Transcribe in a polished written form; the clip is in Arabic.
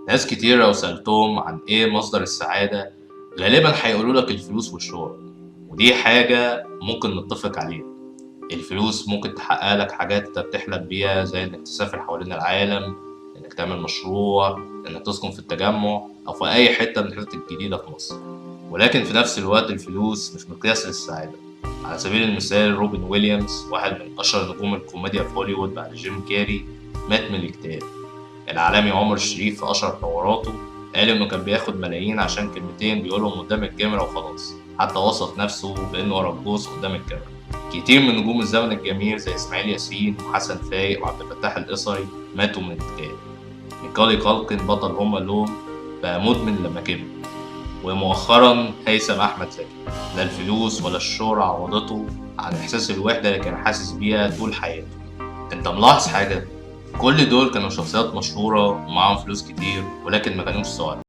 ناس كتير لو سألتهم عن إيه مصدر السعادة غالبا هيقولوا لك الفلوس والشهرة، ودي حاجة ممكن نتفق عليها. الفلوس ممكن تحقق لك حاجات انت بتحلم بيها، زي انك تسافر حوالين العالم، انك تعمل مشروع، انك تسكن في التجمع او في اي حتة من الحتت الجديدة في مصر. ولكن في نفس الوقت الفلوس مش مقياس للسعادة. على سبيل المثال روبن ويليامز، واحد من اشهر نجوم الكوميديا في هوليوود بعد جيم كاري، مات من الاكتئاب. العالمي عمر الشريف في اشهر حواراته قال انه كان بياخد ملايين عشان كلمتين بيقولهم قدام الكاميرا وخلاص، حتى وصف نفسه بانه رقاص قدام الكاميرا. كتير من نجوم الزمن الجميل زي اسماعيل ياسين وحسن فايق وعبد الفتاح القصري ماتوا من الاكتئاب. ميكالي كالكن بطل هوم ألون بقى مدمن لما كبر. ومؤخرا هيثم احمد زكي، لا الفلوس ولا الشهرة عوضته عن احساس الوحدة اللي كان حاسس بيها طول حياته. انت ملاحظ حاجة؟ كل دول كانوا شخصيات مشهورة ومعاهم فلوس كتير ولكن ما كانوش سعداء.